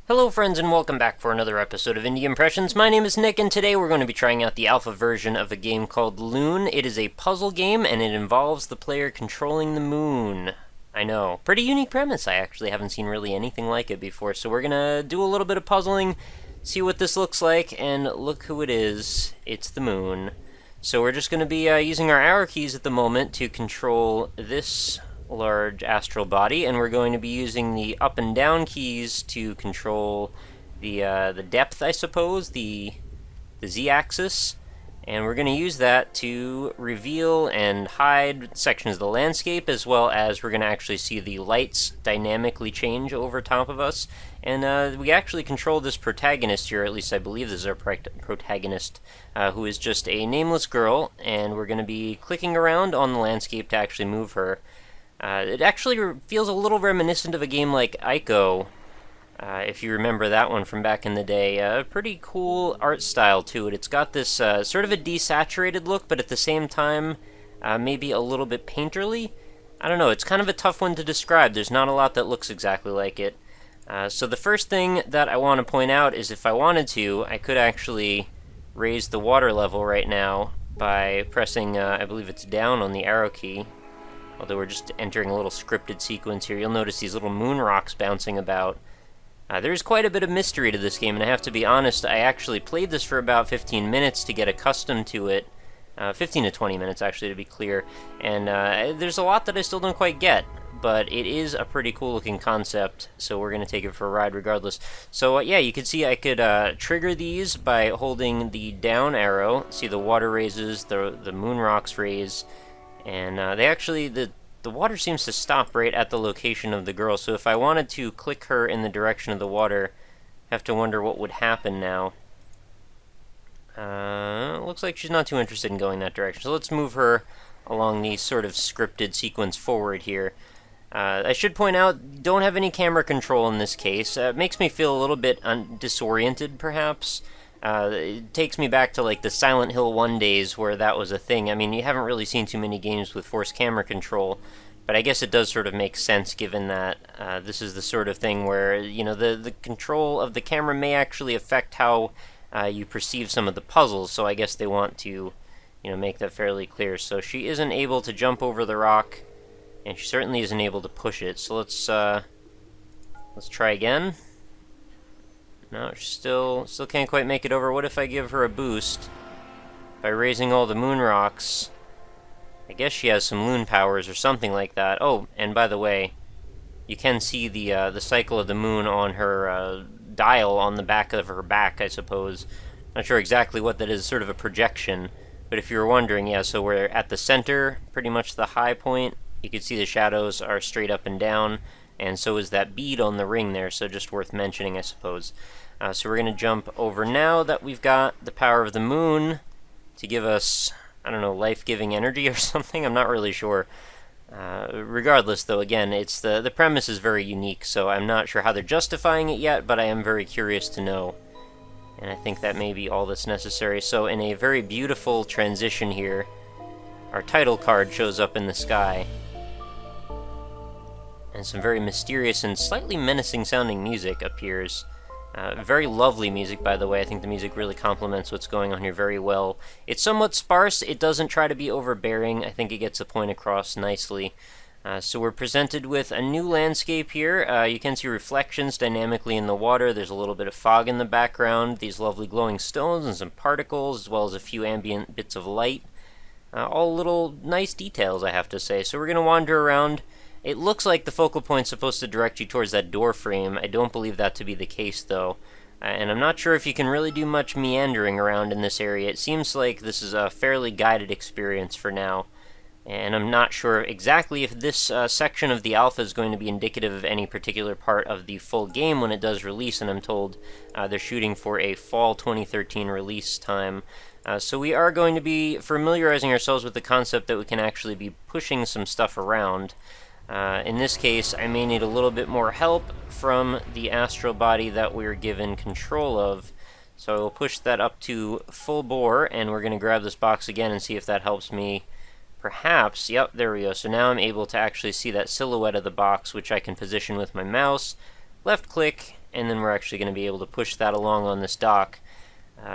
Hello friends and welcome back for another episode of Indie Impressions. My name is Nick and today we're going to be trying out the alpha version of a game called Lune. It is a puzzle game and it involves the player controlling the moon. I know, pretty unique premise. I actually haven't seen really anything like it before, so we're gonna do a little bit of puzzling, see what this looks like, and look who it is. It's the moon. So we're just going to be using our arrow keys at the moment to control this large astral body, and we're going to be using the up and down keys to control the depth, I suppose, the z-axis, and we're going to use that to reveal and hide sections of the landscape, as well as we're going to actually see the lights dynamically change over top of us. And we actually control this protagonist here, at least I believe this is our protagonist, who is just a nameless girl, and we're going to be clicking around on the landscape to actually move her. It actually feels a little reminiscent of a game like Ico, if you remember that one from back in the day. Pretty cool art style to it. It's got this sort of a desaturated look, but at the same time, maybe a little bit painterly. I don't know, it's kind of a tough one to describe. There's not a lot that looks exactly like it. So the first thing that I want to point out is if I wanted to, I could actually raise the water level right now by pressing, I believe it's down on the arrow key. Although we're just entering a little scripted sequence here, you'll notice these little moon rocks bouncing about. There's quite a bit of mystery to this game, and I have to be honest, I actually played this for about 15 minutes to get accustomed to it. 15 to 20 minutes, actually, to be clear. And there's a lot that I still don't quite get, but it is a pretty cool-looking concept, so we're going to take it for a ride regardless. So, yeah, you can see I could trigger these by holding the down arrow. See, the water raises, the moon rocks raise. And they actually, the water seems to stop right at the location of the girl, so if I wanted to click her in the direction of the water, I have to wonder what would happen now. Looks like she's not too interested in going that direction, so let's move her along the sort of scripted sequence forward here. I should point out, don't have any camera control in this case. It makes me feel a little bit disoriented, perhaps. It takes me back to like the Silent Hill 1 days where that was a thing. I mean, you haven't really seen too many games with forced camera control, but I guess it does sort of make sense given that this is the sort of thing where, you know, the control of the camera may actually affect how you perceive some of the puzzles, so I guess they want to, you know, make that fairly clear. So she isn't able to jump over the rock, and she certainly isn't able to push it, so let's try again. No, she still can't quite make it over. What if I give her a boost by raising all the moon rocks? I guess she has some Lune powers or something like that. Oh, and by the way, you can see the cycle of the moon on her dial on the back of her back, I suppose. Not sure exactly what that is, sort of a projection. But if you were wondering, yeah, so we're at the center, pretty much the high point. You can see the shadows are straight up and down. And so is that bead on the ring there, so just worth mentioning, I suppose. So we're going to jump over now that we've got the power of the moon to give us, I don't know, life-giving energy or something? I'm not really sure. Regardless, though, again, it's the premise is very unique, so I'm not sure how they're justifying it yet, but I am very curious to know. And I think that may be all that's necessary. So in a very beautiful transition here, our title card shows up in the sky. And some very mysterious and slightly menacing sounding music appears. Very lovely music, by the way. I think the music really complements what's going on here very well. It's somewhat sparse. It doesn't try to be overbearing. I think it gets the point across nicely. So we're presented with a new landscape here. You can see reflections dynamically in the water. There's a little bit of fog in the background. These lovely glowing stones and some particles, as well as a few ambient bits of light. All little nice details, I have to say. So we're going to wander around. It looks like the focal point's supposed to direct you towards that door frame. I don't believe that to be the case, though. And I'm not sure if you can really do much meandering around in this area. It seems like this is a fairly guided experience for now. And I'm not sure exactly if this section of the alpha is going to be indicative of any particular part of the full game when it does release, and I'm told they're shooting for a fall 2013 release time. So we are going to be familiarizing ourselves with the concept that we can actually be pushing some stuff around. In this case, I may need a little bit more help from the astral body that we're given control of. So we'll push that up to full bore, and we're going to grab this box again and see if that helps me. Perhaps, yep, there we go. So now I'm able to actually see that silhouette of the box, which I can position with my mouse. left click, and then we're actually going to be able to push that along on this dock.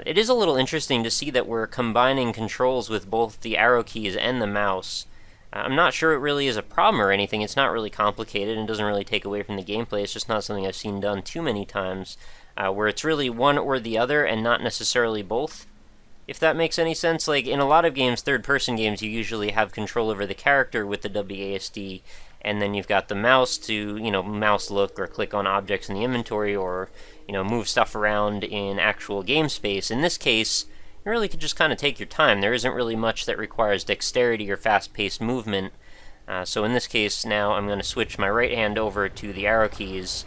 It is a little interesting to see that we're combining controls with both the arrow keys and the mouse. I'm not sure it really is a problem or anything. It's not really complicated and doesn't really take away from the gameplay. It's just not something I've seen done too many times, where it's really one or the other and not necessarily both. If that makes any sense. Like, in a lot of games, third-person games, you usually have control over the character with the WASD, and then you've got the mouse to, mouse look or click on objects in the inventory or, move stuff around in actual game space. In this case, you really could just kind of take your time. There isn't really much that requires dexterity or fast-paced movement. So in this case, now I'm going to switch my right hand over to the arrow keys,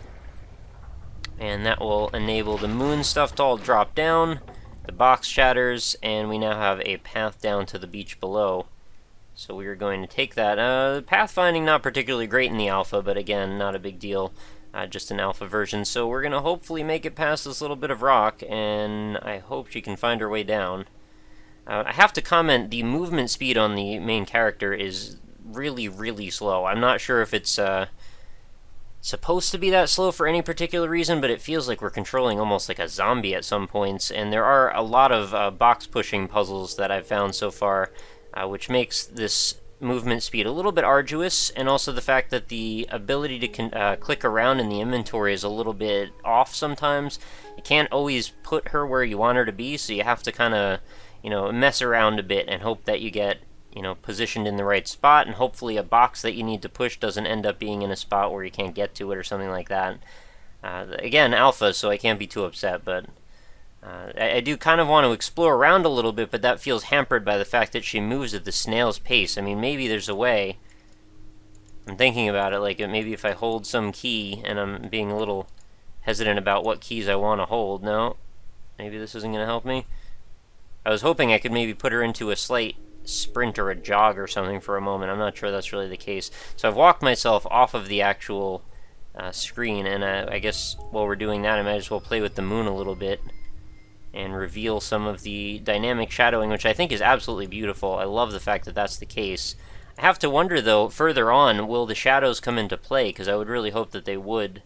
and that will enable the moon stuff to all drop down. The box shatters, and we now have a path down to the beach below. So we are going to take that. Pathfinding not particularly great in the alpha, but again, not a big deal. Just an alpha version. So we're going to hopefully make it past this little bit of rock, and I hope she can find her way down. I have to comment, the movement speed on the main character is really, really slow. I'm not sure if it's supposed to be that slow for any particular reason, but it feels like we're controlling almost like a zombie at some points, and there are a lot of box pushing puzzles that I've found so far, which makes this movement speed a little bit arduous, and also the fact that the ability to click around in the inventory is a little bit off sometimes. You can't always put her where you want her to be, so you have to kind of, mess around a bit and hope that you get positioned in the right spot, and hopefully a box that you need to push doesn't end up being in a spot where you can't get to it or something like that. Again, alpha, so I can't be too upset, but I do kind of want to explore around a little bit, but that feels hampered by the fact that she moves at the snail's pace. I mean, maybe there's a way. I'm thinking about it, like maybe if I hold some key, and I'm being a little hesitant about what keys I want to hold. No, maybe this isn't going to help me. I was hoping I could maybe put her into a slight sprint or a jog or something for a moment. I'm not sure that's really the case. So I've walked myself off of the actual screen, and I guess while we're doing that, I might as well play with the moon a little bit and reveal some of the dynamic shadowing, which I think is absolutely beautiful. I love the fact that that's the case. I have to wonder, though, further on, will the shadows come into play? Because I would really hope that they would.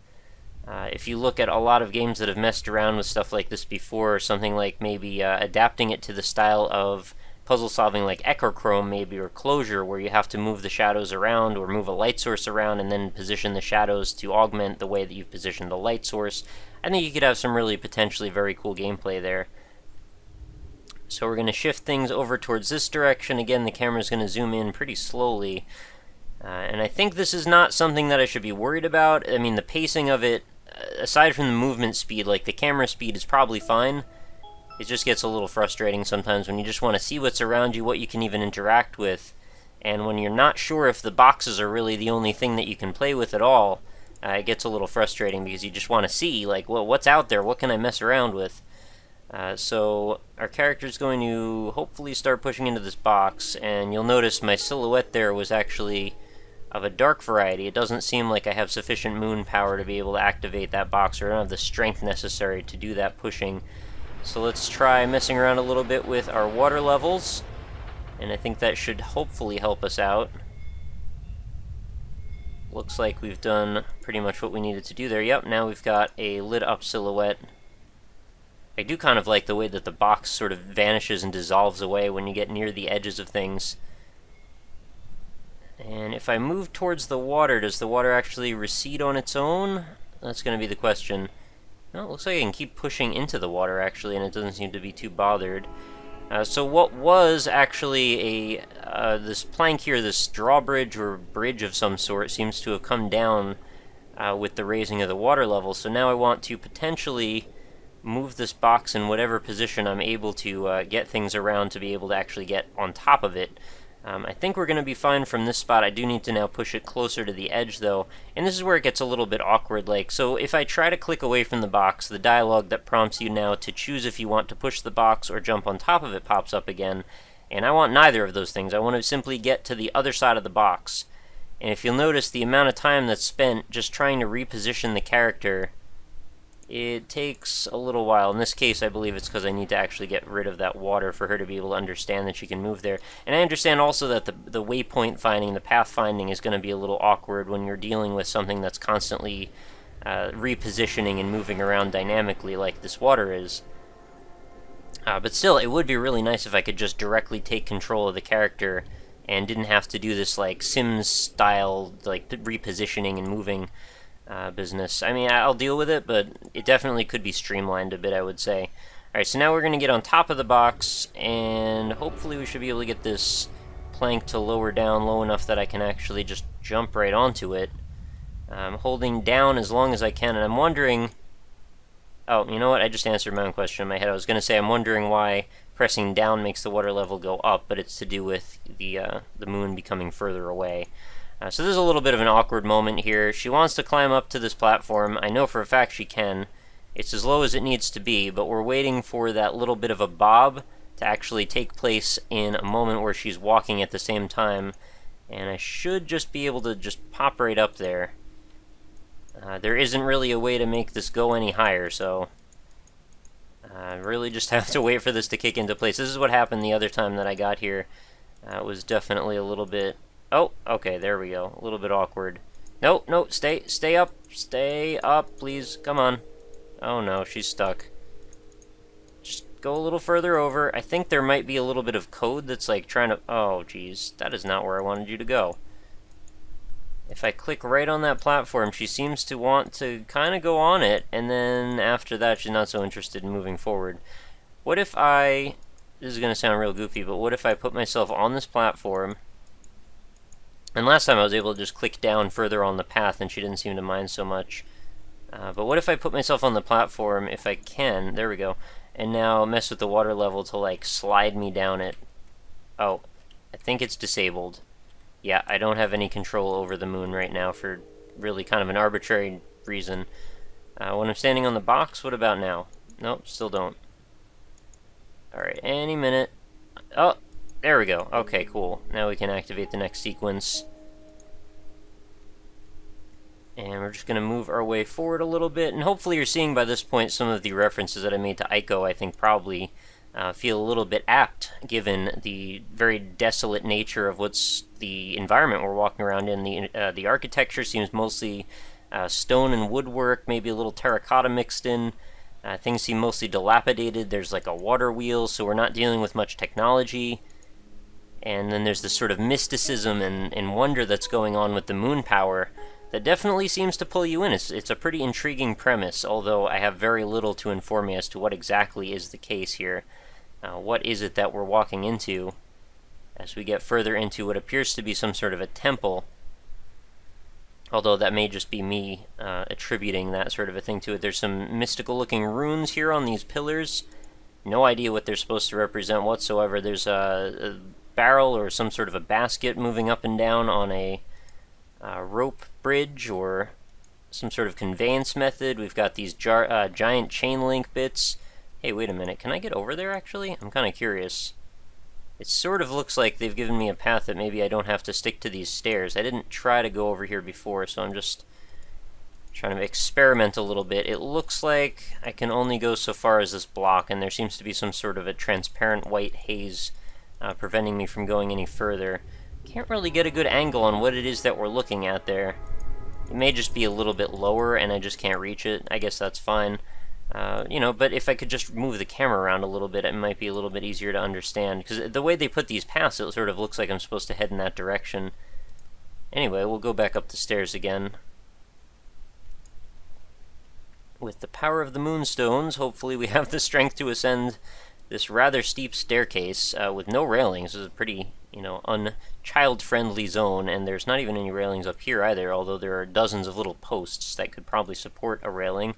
If you look at a lot of games that have messed around with stuff like this before, something like maybe adapting it to the style of puzzle solving like Echochrome maybe, or Closure, where you have to move the shadows around or move a light source around and then position the shadows to augment the way that you've positioned the light source. I think you could have some really potentially very cool gameplay there. So we're going to shift things over towards this direction. Again, the camera's going to zoom in pretty slowly. And I think this is not something that I should be worried about. I mean, the pacing of it, aside from the movement speed, like the camera speed is probably fine. It just gets a little frustrating sometimes when you just want to see what's around you, what you can even interact with, and when you're not sure if the boxes are really the only thing that you can play with at all, it gets a little frustrating because you just want to see, like, well, what's out there? What can I mess around with? So our character's going to hopefully start pushing into this box, and you'll notice my silhouette there was actually of a dark variety. It doesn't seem like I have sufficient moon power to be able to activate that box, or I don't have the strength necessary to do that pushing. So let's try messing around a little bit with our water levels, and I think that should hopefully help us out. Looks like we've done pretty much what we needed to do there. Yep, now we've got a lit up silhouette. I do kind of like the way that the box sort of vanishes and dissolves away when you get near the edges of things. And if I move towards the water, does the water actually recede on its own? That's going to be the question. No, it looks like I can keep pushing into the water, actually, and it doesn't seem to be too bothered. So what was actually this plank here, this drawbridge or bridge of some sort, seems to have come down with the raising of the water level. So now I want to potentially move this box in whatever position I'm able to get things around to be able to actually get on top of it. I think we're going to be fine from this spot. I do need to now push it closer to the edge, though, and this is where it gets a little bit awkward. Like, so if I try to click away from the box, the dialogue that prompts you now to choose if you want to push the box or jump on top of it pops up again, and I want neither of those things. I want to simply get to the other side of the box. And if you'll notice, the amount of time that's spent just trying to reposition the character, it takes a little while. In this case, I believe it's because I need to actually get rid of that water for her to be able to understand that she can move there. And I understand also that the waypoint finding, the path finding, is going to be a little awkward when you're dealing with something that's constantly repositioning and moving around dynamically like this water is. But still, it would be really nice if I could just directly take control of the character and didn't have to do this like Sims style like repositioning and moving business. I mean, I'll deal with it, but it definitely could be streamlined a bit, I would say. Alright, so now we're going to get on top of the box, and hopefully we should be able to get this plank to lower down low enough that I can actually just jump right onto it. I'm holding down as long as I can, and I'm wondering... Oh, you know what? I just answered my own question in my head. I was going to say I'm wondering why pressing down makes the water level go up, but it's to do with the moon becoming further away. So this is a little bit of an awkward moment here. She wants to climb up to this platform. I know for a fact she can. It's as low as it needs to be, but we're waiting for that little bit of a bob to actually take place in a moment where she's walking at the same time. And I should just be able to just pop right up there. There isn't really a way to make this go any higher, so I really just have to wait for this to kick into place. This is what happened the other time that I got here. It was definitely a little bit... Oh, okay, there we go. A little bit awkward. No, no, stay up, please. Come on. Oh no, she's stuck. Just go a little further over. I think there might be a little bit of code that's like trying to... Oh, geez, that is not where I wanted you to go. If I click right on that platform, she seems to want to kind of go on it, and then after that she's not so interested in moving forward. What if I... This is going to sound real goofy, but what if I put myself on this platform, and last time I was able to just click down further on the path and she didn't seem to mind so much. But what if I put myself on the platform, if I can, there we go, and now mess with the water level to like slide me down it. Oh, I think it's disabled. Yeah, I don't have any control over the moon right now for really kind of an arbitrary reason. When I'm standing on the box, what about now? Nope, still don't. Alright, any minute. Oh, there we go. Okay, cool. Now we can activate the next sequence. And we're just going to move our way forward a little bit. And hopefully you're seeing by this point some of the references that I made to Ico, I think probably feel a little bit apt, given the very desolate nature of what's the environment we're walking around in. The architecture seems mostly stone and woodwork, maybe a little terracotta mixed in. Things seem mostly dilapidated. There's like a water wheel, so we're not dealing with much technology. And then there's this sort of mysticism and wonder that's going on with the moon power that definitely seems to pull you in. It's a pretty intriguing premise, although I have very little to inform me as to what exactly is the case here. What is it that we're walking into as we get further into what appears to be some sort of a temple, although that may just be me attributing that sort of a thing to it. There's some mystical looking runes here on these pillars. No idea what they're supposed to represent whatsoever. There's a barrel or some sort of a basket moving up and down on a rope bridge or some sort of conveyance method. We've got these giant chain link bits. Hey, wait a minute, can I get over there actually? I'm kind of curious. It sort of looks like they've given me a path that maybe I don't have to stick to these stairs. I didn't try to go over here before, so I'm just trying to experiment a little bit. It looks like I can only go so far as this block, and there seems to be some sort of a transparent white haze preventing me from going any further. Can't really get a good angle on what it is that we're looking at there. It may just be a little bit lower and I just can't reach it. I guess that's fine. You know, but if I could just move the camera around a little bit, it might be a little bit easier to understand. Because the way they put these paths, it sort of looks like I'm supposed to head in that direction. Anyway, we'll go back up the stairs again. With the power of the moonstones, hopefully we have the strength to ascend this rather steep staircase with no railings. This is a pretty, you know, unchild-friendly zone, and there's not even any railings up here either, although there are dozens of little posts that could probably support a railing.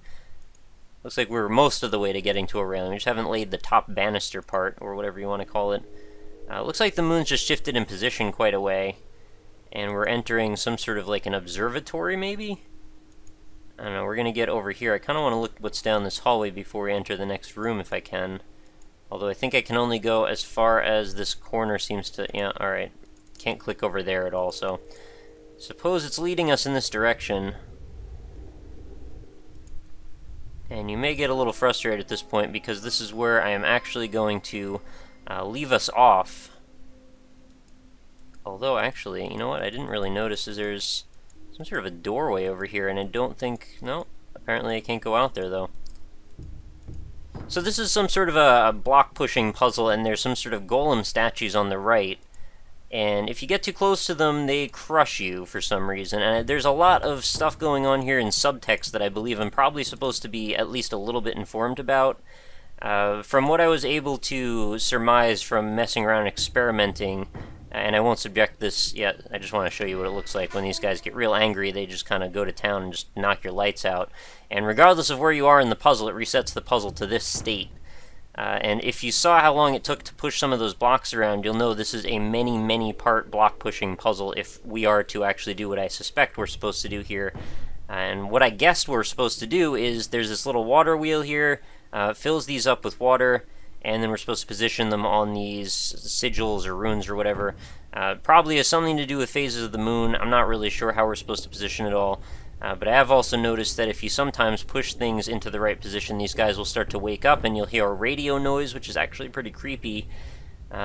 Looks like we're most of the way to getting to a railing. We just haven't laid the top banister part, or whatever you want to call it. Looks like the moon's just shifted in position quite a way, and we're entering some sort of like an observatory, maybe? I don't know, we're going to get over here. I kind of want to look what's down this hallway before we enter the next room, if I can. Although I think I can only go as far as this corner seems to... Yeah, alright. Can't click over there at all, so... Suppose it's leading us in this direction. And you may get a little frustrated at this point, because this is where I am actually going to leave us off. Although, actually, you know what I didn't really notice is there's some sort of a doorway over here, and I don't think... No, Apparently I can't go out there, though. So this is some sort of a block-pushing puzzle, and there's some sort of golem statues on the right. And if you get too close to them, they crush you for some reason. And there's a lot of stuff going on here in subtext that I believe I'm probably supposed to be at least a little bit informed about. From what I was able to surmise from messing around and experimenting, and I won't subject this yet, I just want to show you what it looks like when these guys get real angry. They just kind of go to town and just knock your lights out. And regardless of where you are in the puzzle, it resets the puzzle to this state. And if you saw how long it took to push some of those blocks around, you'll know this is a many part block pushing puzzle if we are to actually do what I suspect we're supposed to do here. And what I guessed we're supposed to do is there's this little water wheel here, fills these up with water, and then we're supposed to position them on these sigils or runes or whatever. Probably has something to do with phases of the moon. I'm not really sure how we're supposed to position it all. But I have also noticed that if you sometimes push things into the right position, these guys will start to wake up and you'll hear a radio noise, which is actually pretty creepy.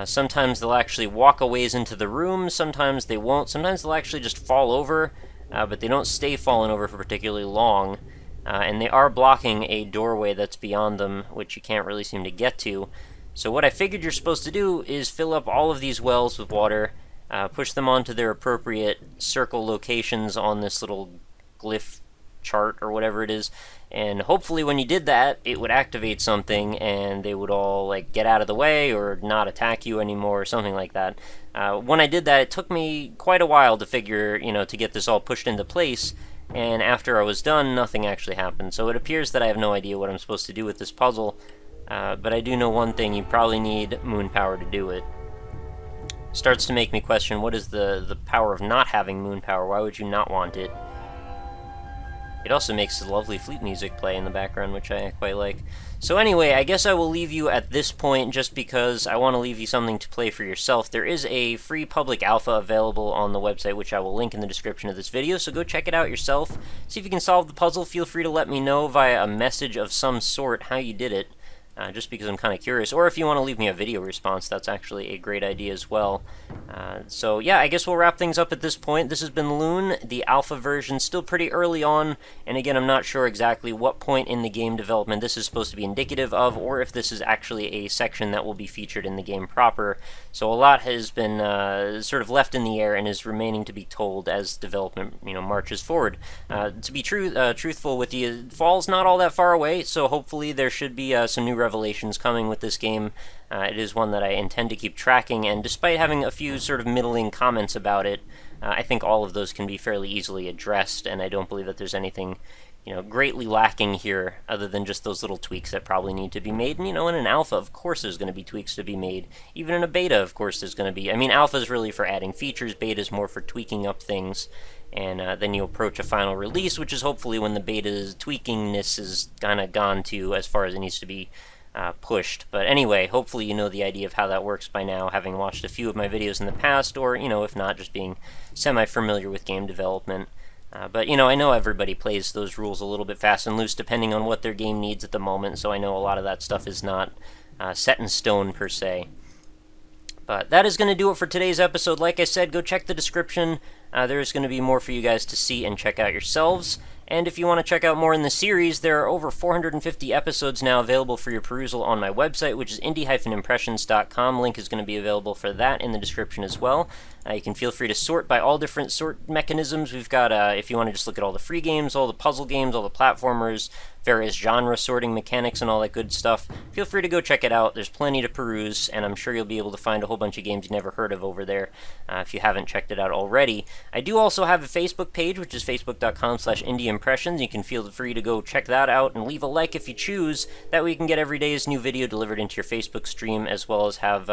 Sometimes they'll actually walk a ways into the room, sometimes they won't. Sometimes they'll actually just fall over, but they don't stay falling over for particularly long. And they are blocking a doorway that's beyond them, which you can't really seem to get to. So what I figured you're supposed to do is fill up all of these wells with water, push them onto their appropriate circle locations on this little glyph chart or whatever it is, and hopefully when you did that it would activate something and they would all like get out of the way or not attack you anymore or something like that. When I did that, it took me quite a while to figure, to get this all pushed into place, and after I was done, nothing actually happened. So it appears that I have no idea what I'm supposed to do with this puzzle, but I do know one thing: you probably need moon power to do it. Starts to make me question, what is the power of not having moon power? Why would you not want it? It also makes lovely flute music play in the background, which I quite like. So anyway, I guess I will leave you at this point just because I want to leave you something to play for yourself. There is a free public alpha available on the website, which I will link in the description of this video, so go check it out yourself. See if you can solve the puzzle. Feel free to let me know via a message of some sort how you did it, just because I'm kind of curious. Or if you want to leave me a video response, that's actually a great idea as well. So yeah, I guess we'll wrap things up at this point. This has been Lune, the alpha version, still pretty early on, and again, I'm not sure exactly what point in the game development this is supposed to be indicative of, or if this is actually a section that will be featured in the game proper. So a lot has been sort of left in the air and is remaining to be told as development marches forward. To be truthful with you, fall's not all that far away, so hopefully there should be some new revelations coming with this game. It is one that I intend to keep tracking, and despite having a few sort of middling comments about it, I think all of those can be fairly easily addressed, and I don't believe that there's anything greatly lacking here other than just those little tweaks that probably need to be made. And in an alpha, of course there's going to be tweaks to be made. Even in a beta, of course there's going to be. I mean, alpha is really for adding features, beta is more for tweaking up things, and then you approach a final release, which is hopefully when the beta's tweakingness is kind of gone to as far as it needs to be pushed. But anyway, hopefully you know the idea of how that works by now, having watched a few of my videos in the past, or if not, just being semi-familiar with game development. But I know everybody plays those rules a little bit fast and loose depending on what their game needs at the moment, so I know a lot of that stuff is not set in stone per se. But that is going to do it for today's episode. Like I said, go check the description. There is going to be more for you guys to see and check out yourselves. And if you want to check out more in the series, there are over 450 episodes now available for your perusal on my website, which is indie-impressions.com. Link is going to be available for that in the description as well. You can feel free to sort by all different sort mechanisms. We've got, if you want to just look at all the free games, all the puzzle games, all the platformers, various genre sorting mechanics and all that good stuff, feel free to go check it out. There's plenty to peruse, and I'm sure you'll be able to find a whole bunch of games you never heard of over there if you haven't checked it out already. I do also have a Facebook page, which is facebook.com/indieimpressions. You can feel free to go check that out and leave a like if you choose. That way you can get every day's new video delivered into your Facebook stream, as well as have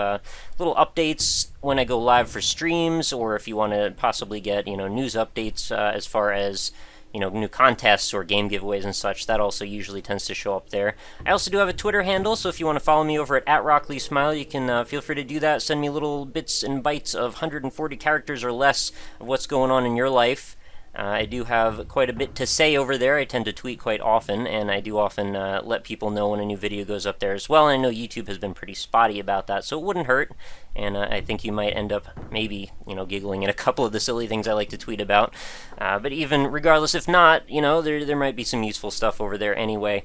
little updates when I go live for streams, or if you want to possibly get news updates as far as new contests or game giveaways and such. That also usually tends to show up there. I also do have a Twitter handle, so if you want to follow me over at @RockLeeSmile, you can feel free to do that. Send me little bits and bytes of 140 characters or less of what's going on in your life. I do have quite a bit to say over there. I tend to tweet quite often, and I do often let people know when a new video goes up there as well. And I know YouTube has been pretty spotty about that, so it wouldn't hurt. And I think you might end up maybe, giggling at a couple of the silly things I like to tweet about. But even regardless, if not, there might be some useful stuff over there anyway.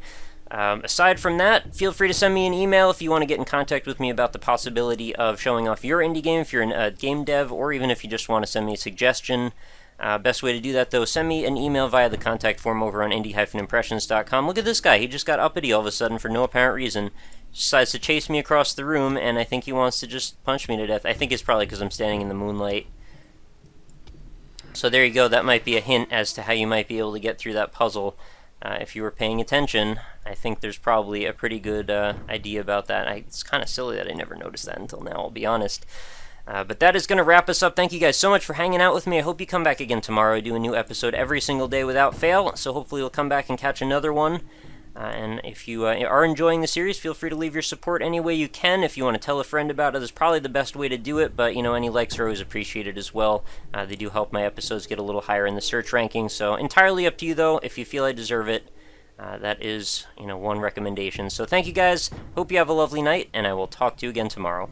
Aside from that, feel free to send me an email if you want to get in contact with me about the possibility of showing off your indie game if you're a game dev, or even if you just want to send me a suggestion. Best way to do that, though, send me an email via the contact form over on indie-impressions.com. Look at this guy. He just got uppity all of a sudden for no apparent reason. Decides to chase me across the room, and I think he wants to just punch me to death. I think it's probably because I'm standing in the moonlight. So there you go. That might be a hint as to how you might be able to get through that puzzle. If you were paying attention, I think there's probably a pretty good idea about that. It's kind of silly that I never noticed that until now, I'll be honest. But that is going to wrap us up. Thank you guys so much for hanging out with me. I hope you come back again tomorrow. I do a new episode every single day without fail, so hopefully you'll come back and catch another one. And if you are enjoying the series, feel free to leave your support any way you can. If you want to tell a friend about it, is probably the best way to do it, but any likes are always appreciated as well. They do help my episodes get a little higher in the search rankings, so entirely up to you, though. If you feel I deserve it, that is, one recommendation. So thank you guys. Hope you have a lovely night, and I will talk to you again tomorrow.